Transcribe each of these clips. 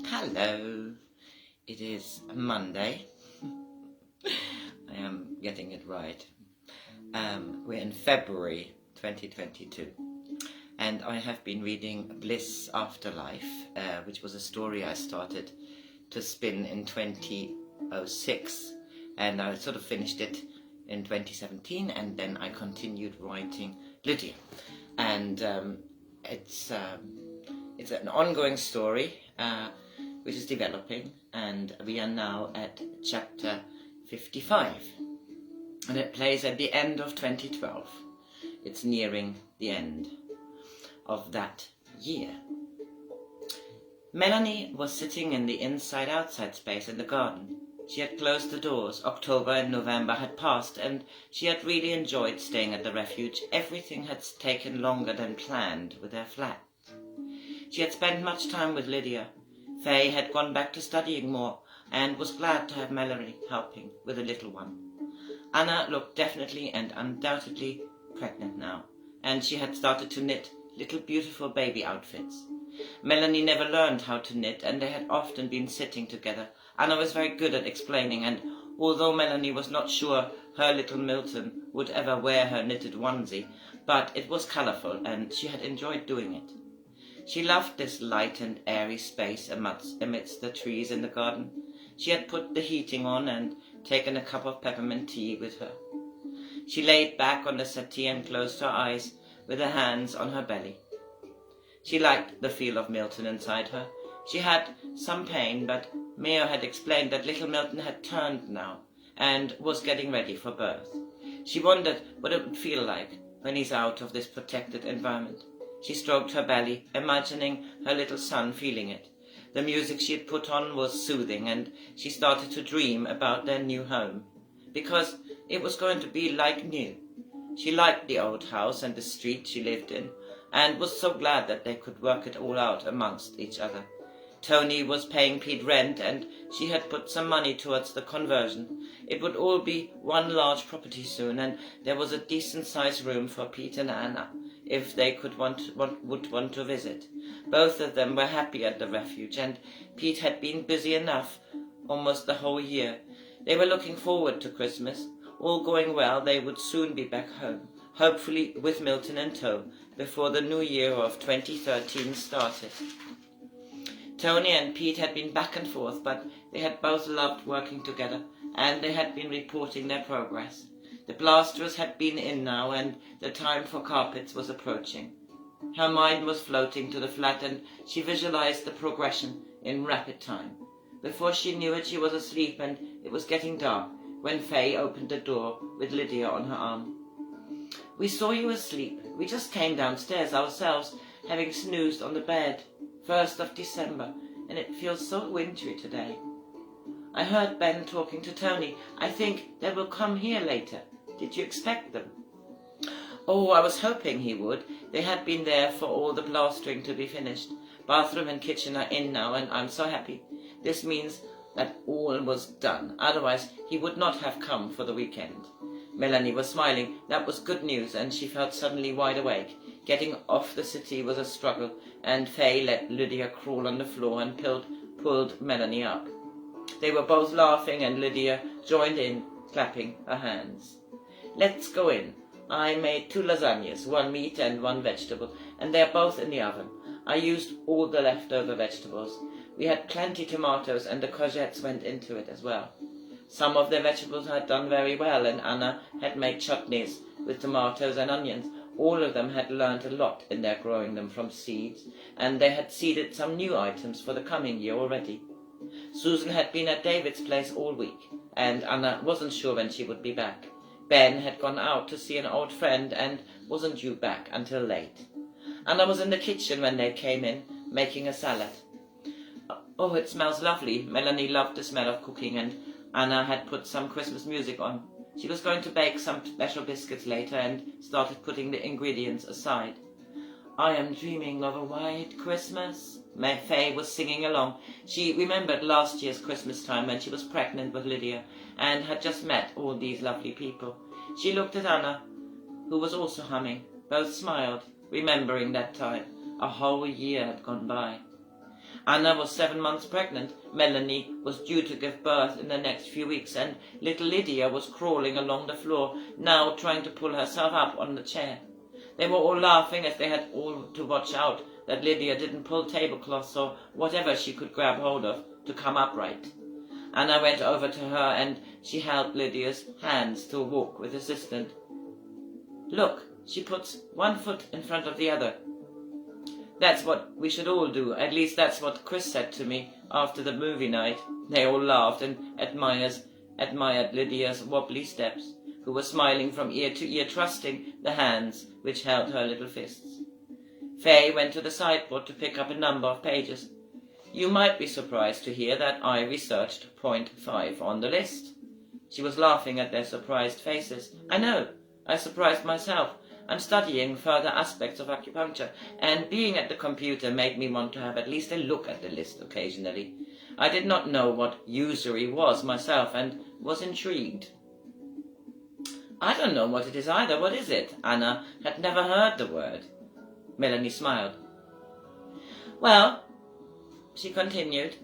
Hello, it is Monday. I am getting it right. We're in February 2022, and I have been reading Bliss After Life, which was a story I started to spin in 2006, and I sort of finished it in 2017, and then I continued writing Lydia, and it's an ongoing story which is developing, and we are now at chapter 55, and it plays at the end of 2012. It's nearing the end of that year. Melanie was sitting in the inside-outside space in the garden. She had closed the doors. October and November had passed, and she had really enjoyed staying at the Refuge. Everything had taken longer than planned with her flat. She had spent much time with Lydia. Faye had gone back to studying more and was glad to have Melanie helping with the little one. Anna looked definitely and undoubtedly pregnant now, and she had started to knit little beautiful baby outfits. Melanie never learned how to knit, and they had often been sitting together. Anna was very good at explaining, and although Melanie was not sure her little Milton would ever wear her knitted onesie, but it was colourful and she had enjoyed doing it. She loved this light and airy space amidst the trees in the garden. She had put the heating on and taken a cup of peppermint tea with her. She laid back on the settee and closed her eyes with her hands on her belly. She liked the feel of Milton inside her. She had some pain, but Mio had explained that little Milton had turned now and was getting ready for birth. She wondered what it would feel like when he's out of this protected environment. She stroked her belly, imagining her little son feeling it. The music she had put on was soothing, and she started to dream about their new home, because it was going to be like new. She liked the old house and the street she lived in, and was so glad that they could work it all out amongst each other. Tony was paying Pete rent, and she had put some money towards the conversion. It would all be one large property soon, and there was a decent-sized room for Pete and Anna, if they would want to visit. Both of them were happy at the Refuge, and Pete had been busy enough almost the whole year. They were looking forward to Christmas. All going well, they would soon be back home, hopefully with Milton in tow, before the new year of 2013 started. Tony and Pete had been back and forth, but they had both loved working together, and they had been reporting their progress. The plasterers had been in now, and the time for carpets was approaching. Her mind was floating to the flat, and she visualized the progression in rapid time. Before she knew it, she was asleep, and it was getting dark when Faye opened the door with Lydia on her arm. "We saw you asleep. We just came downstairs ourselves, having snoozed on the bed. 1st of December, and it feels so wintry today. I heard Ben talking to Tony. I think they will come here later. Did you expect them?" "Oh, I was hoping he would. They had been there for all the plastering to be finished. Bathroom and kitchen are in now, and I'm so happy. This means that all was done. Otherwise, he would not have come for the weekend." Melanie was smiling. That was good news, and she felt suddenly wide awake. Getting off the settee was a struggle, and Faye let Lydia crawl on the floor and pulled Melanie up. They were both laughing, and Lydia joined in, clapping her hands. "Let's go in. I made 2 lasagnas, 1 meat and 1 vegetable, and they're both in the oven. I used all the leftover vegetables. We had plenty tomatoes, and the courgettes went into it as well." Some of the vegetables had done very well, and Anna had made chutneys with tomatoes and onions. All of them had learned a lot in their growing them from seeds, and they had seeded some new items for the coming year already. Susan had been at David's place all week, and Anna wasn't sure when she would be back. Ben had gone out to see an old friend and wasn't due back until late. Anna was in the kitchen when they came in, making a salad. "Oh, it smells lovely." Melanie loved the smell of cooking, and Anna had put some Christmas music on. She was going to bake some special biscuits later and started putting the ingredients aside. "I am dreaming of a white Christmas." Faye was singing along. She remembered last year's Christmas time when she was pregnant with Lydia and had just met all these lovely people. She looked at Anna, who was also humming. Both smiled, remembering that time. A whole year had gone by. Anna was 7 months pregnant, Melanie was due to give birth in the next few weeks, and little Lydia was crawling along the floor, now trying to pull herself up on the chair. They were all laughing as they had all to watch out that Lydia didn't pull tablecloths or whatever she could grab hold of to come upright. Anna went over to her and she held Lydia's hands to walk with assistance. Look, she puts one foot in front of the other. That's what we should all do. At least that's what Chris said to me after the movie night. They all laughed and admired Lydia's wobbly steps, who was smiling from ear to ear, trusting the hands which held her little fists. Faye went to the sideboard to pick up a number of pages. You might be surprised to hear that I researched point 5 on the list. She was laughing at their surprised faces. I know, I surprised myself. I'm studying further aspects of acupuncture, and being at the computer made me want to have at least a look at the list occasionally. I did not know what usury was myself, and was intrigued. I don't know what it is either. What is it? Anna had never heard the word. Melanie smiled. Well, she continued,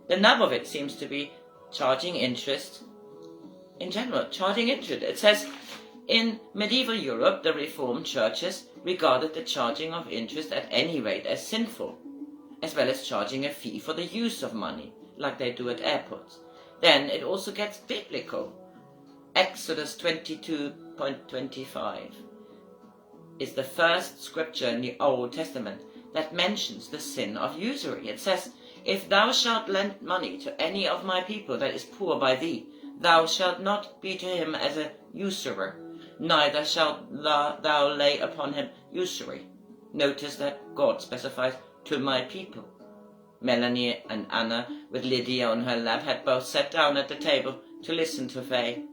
the nub of it seems to be charging interest. In general, charging interest. It says, in medieval Europe, the Reformed churches regarded the charging of interest at any rate as sinful, as well as charging a fee for the use of money, like they do at airports. Then it also gets biblical. Exodus 22:25 is the first scripture in the Old Testament that mentions the sin of usury. It says, if thou shalt lend money to any of my people that is poor by thee, thou shalt not be to him as a usurer, neither shalt thou lay upon him usury. Notice that God specifies, to my people. Melanie and Anna, with Lydia on her lap, had both sat down at the table to listen to Faye.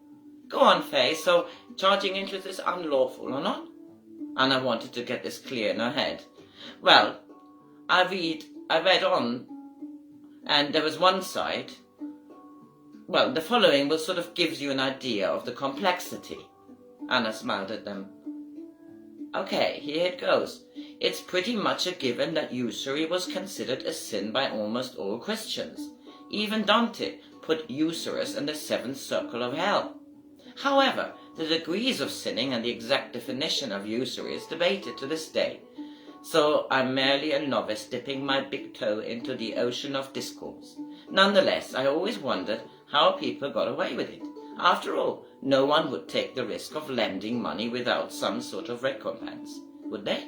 Go on, Faye, so charging interest is unlawful, or not? Anna wanted to get this clear in her head. Well, I read on, and there was one side. Well, the following will sort of gives you an idea of the complexity. Anna smiled at them. Okay, here it goes. It's pretty much a given that usury was considered a sin by almost all Christians. Even Dante put usurers in the 7th circle of hell. However, the degrees of sinning and the exact definition of usury is debated to this day. So I'm merely a novice dipping my big toe into the ocean of discourse. Nonetheless, I always wondered how people got away with it. After all, no one would take the risk of lending money without some sort of recompense, would they?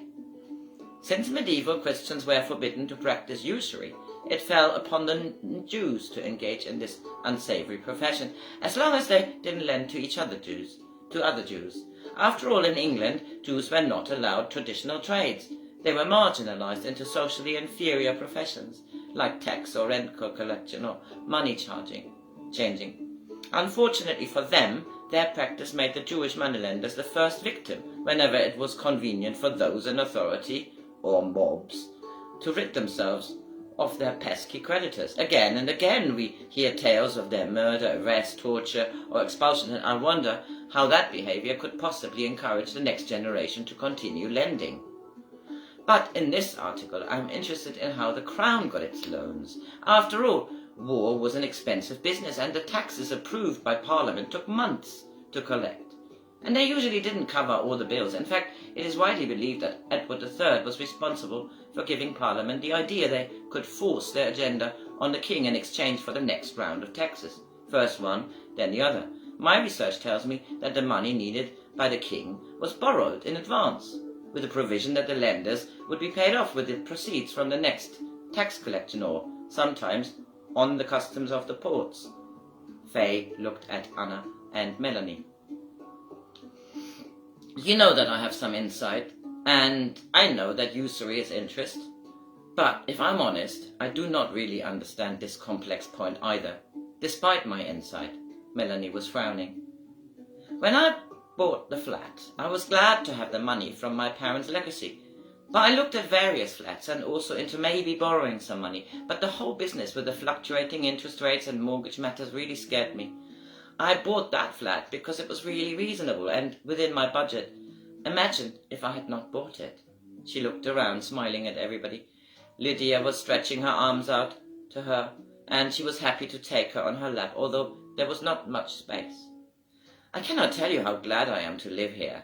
Since medieval Christians were forbidden to practice usury, it fell upon the Jews to engage in this unsavory profession, as long as they didn't lend to other Jews. After all, in England, Jews were not allowed traditional trades. They were marginalized into socially inferior professions, like tax or rent collection or money changing. Unfortunately for them, their practice made the Jewish moneylenders the first victim whenever it was convenient for those in authority, or mobs, to rid themselves of their pesky creditors. Again and again we hear tales of their murder, arrest, torture, or expulsion, and I wonder how that behavior could possibly encourage the next generation to continue lending. But in this article, I'm interested in how the Crown got its loans. After all, war was an expensive business, and the taxes approved by Parliament took months to collect. And they usually didn't cover all the bills. In fact, it is widely believed that Edward III was responsible for giving Parliament the idea they could force their agenda on the king in exchange for the next round of taxes. First one, then the other. My research tells me that the money needed by the king was borrowed in advance, with the provision that the lenders would be paid off with the proceeds from the next tax collection, or sometimes on the customs of the ports. Faye looked at Anna and Melanie. You know that I have some insight, and I know that usury is interest. But if I'm honest, I do not really understand this complex point either, despite my insight. Melanie was frowning. When I bought the flat, I was glad to have the money from my parents' legacy. But I looked at various flats and also into maybe borrowing some money. But the whole business with the fluctuating interest rates and mortgage matters really scared me. I bought that flat because it was really reasonable and within my budget. Imagine if I had not bought it. She looked around, smiling at everybody. Lydia was stretching her arms out to her, and she was happy to take her on her lap, although there was not much space. "I cannot tell you how glad I am to live here."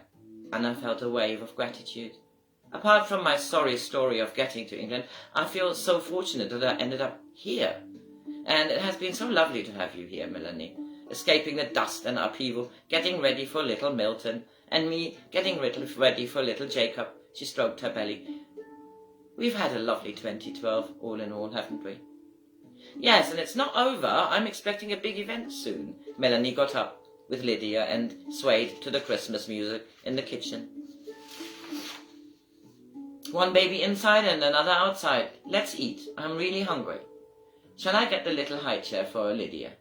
Anna felt a wave of gratitude. "Apart from my sorry story of getting to England, I feel so fortunate that I ended up here. And it has been so lovely to have you here, Melanie, escaping the dust and upheaval, getting ready for little Milton, and me getting ready for little Jacob." She stroked her belly. "We've had a lovely 2012, all in all, haven't we?" "Yes, and it's not over. I'm expecting a big event soon." Melanie got up with Lydia and swayed to the Christmas music in the kitchen. "One baby inside and another outside. Let's eat. I'm really hungry. Shall I get the little high chair for Lydia?"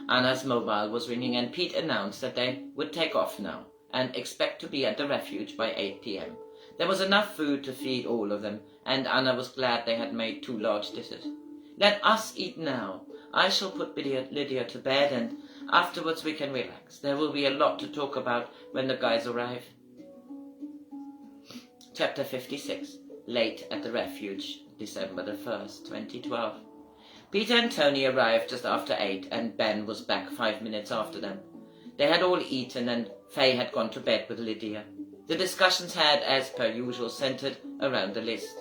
Anna's mobile was ringing, and Pete announced that they would take off now and expect to be at the Refuge by 8 p.m. There was enough food to feed all of them, and Anna was glad they had made 2 large dishes. "Let us eat now. I shall put Lydia to bed, and afterwards we can relax. There will be a lot to talk about when the guys arrive." Chapter 56. Late at the Refuge, December the 1st, 2012. Peter and Tony arrived just after 8, and Ben was back 5 minutes after them. They had all eaten, and Faye had gone to bed with Lydia. The discussions had, as per usual, centred around the list.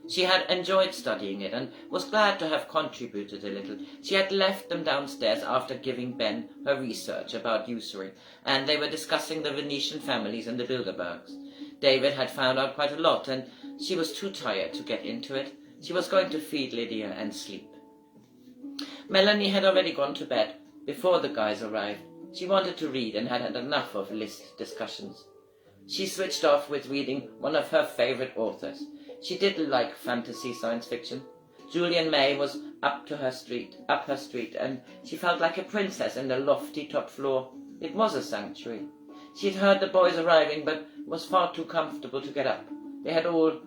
She had enjoyed studying it and was glad to have contributed a little. She had left them downstairs after giving Ben her research about usury, and they were discussing the Venetian families and the Bilderbergs. David had found out quite a lot, and she was too tired to get into it. She was going to feed Lydia and sleep. Melanie had already gone to bed before the guys arrived. She wanted to read and had had enough of list discussions. She switched off with reading one of her favourite authors. She did like fantasy science fiction. Julian May was up her street, and she felt like a princess in the lofty top floor. It was a sanctuary. She had heard the boys arriving, but was far too comfortable to get up. They had all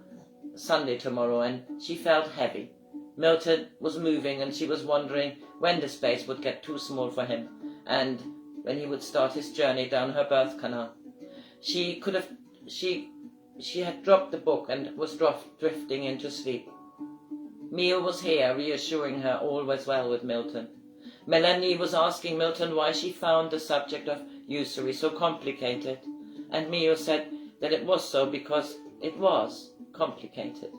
Sunday tomorrow, and she felt heavy. Milton was moving, and she was wondering when the space would get too small for him, and when he would start his journey down her birth canal. She had dropped the book and was drifting into sleep. Mia was here, reassuring her all was well with Milton. Melanie was asking Milton why she found the subject of usury so complicated, and Mia said that it was so because it was complicated.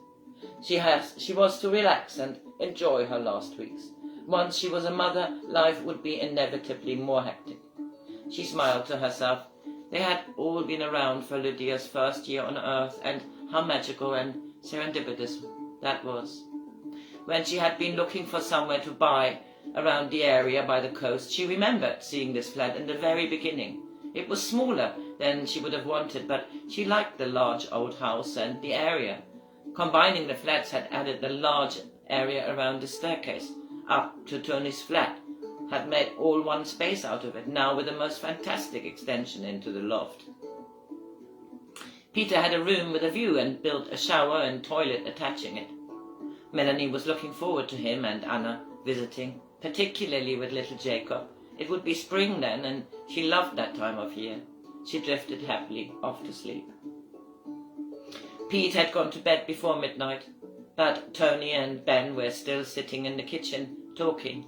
She was to relax and enjoy her last weeks. Once she was a mother, life would be inevitably more hectic. She smiled to herself. They had all been around for Lydia's first year on Earth, and how magical and serendipitous that was. When she had been looking for somewhere to buy around the area by the coast, she remembered seeing this flat in the very beginning. It was smaller than she would have wanted, but she liked the large old house and the area. Combining the flats had added the large area around the staircase up to Tony's flat, had made all one space out of it, now with the most fantastic extension into the loft. Peter had a room with a view and built a shower and toilet attaching it. Melanie was looking forward to him and Anna visiting, particularly with little Jacob. It would be spring then, and she loved that time of year. She drifted happily off to sleep. Pete had gone to bed before midnight, but Tony and Ben were still sitting in the kitchen, talking.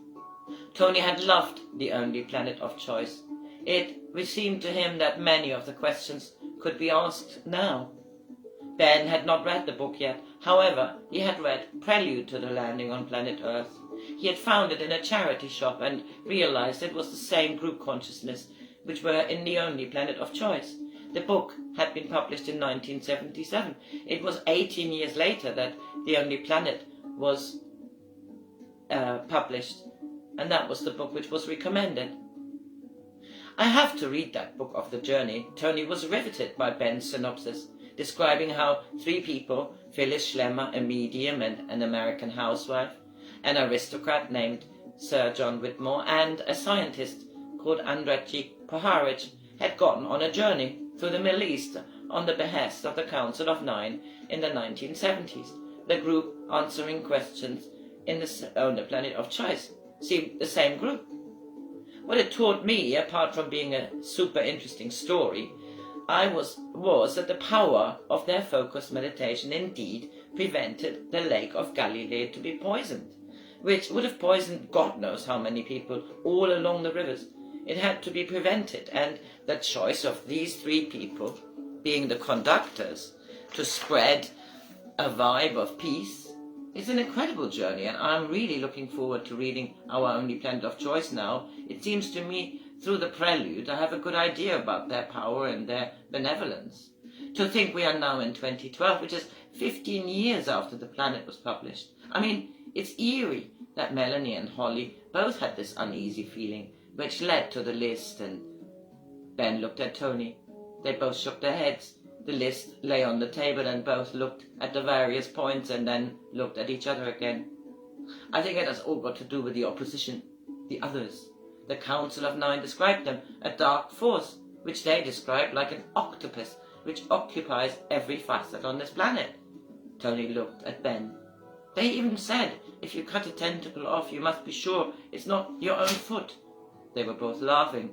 Tony had loved The Only Planet of Choice. It seemed to him that many of the questions could be asked now. Ben had not read the book yet. However, he had read Prelude to the Landing on Planet Earth. He had found it in a charity shop and realized it was the same group consciousness which were in The Only Planet of Choice. The book had been published in 1977. It was 18 years later that The Only Planet was published, and that was the book which was recommended. I have to read that book of the journey. Tony was riveted by Ben's synopsis, describing how 3 people, Phyllis Schlemmer, a medium and an American housewife, an aristocrat named Sir John Whitmore, and a scientist called Andrzej Poharich, had gone on a journey through the Middle East on the behest of the Council of Nine in the 1970s. The group answering questions on the Planet of Choice seemed the same group. What it taught me, apart from being a super interesting story, was that the power of their focused meditation indeed prevented the Lake of Galilee to be poisoned, which would have poisoned God knows how many people all along the rivers. It had to be prevented, and the choice of these 3 people being the conductors to spread a vibe of peace is an incredible journey, and I'm really looking forward to reading Our Only Planet of Choice now. It seems to me, through the prelude, I have a good idea about their power and their benevolence. To think we are now in 2012, which is 15 years after the planet was published. I mean, it's eerie that Melanie and Holly both had this uneasy feeling, which led to the list, and Ben looked at Tony. They both shook their heads. The list lay on the table and both looked at the various points and then looked at each other again. I think it has all got to do with the opposition, the others. The Council of 9 described them, a dark force, which they described like an octopus, which occupies every facet on this planet. Tony looked at Ben. They even said, if you cut a tentacle off, you must be sure it's not your own foot. They were both laughing.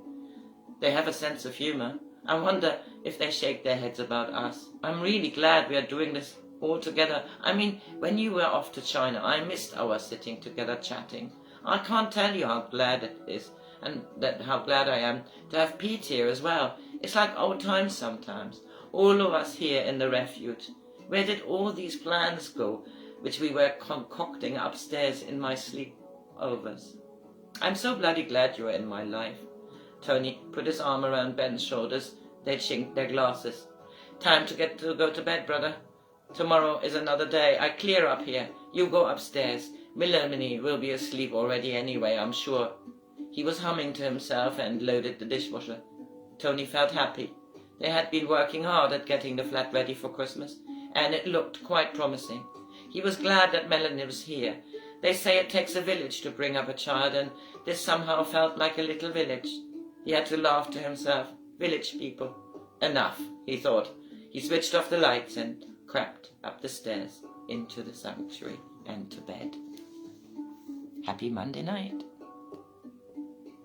They have a sense of humour. I wonder if they shake their heads about us. I'm really glad we are doing this all together. I mean, when you were off to China, I missed our sitting together chatting. I can't tell you how glad it is, and how glad I am to have Pete here as well. It's like old times sometimes. All of us here in the Refuge. Where did all these plans go, which we were concocting upstairs in my sleepovers? I'm so bloody glad you're in my life. Tony put his arm around Ben's shoulders. They chinked their glasses. Time to go to bed, brother. Tomorrow is another day. I clear up here. You go upstairs. Melanie will be asleep already anyway, I'm sure. He was humming to himself and loaded the dishwasher. Tony felt happy. They had been working hard at getting the flat ready for Christmas, and it looked quite promising. He was glad that Melanie was here. They say it takes a village to bring up a child, and this somehow felt like a little village. He had to laugh to himself. Village people. Enough, he thought. He switched off the lights and crept up the stairs into the sanctuary and to bed. Happy Monday night.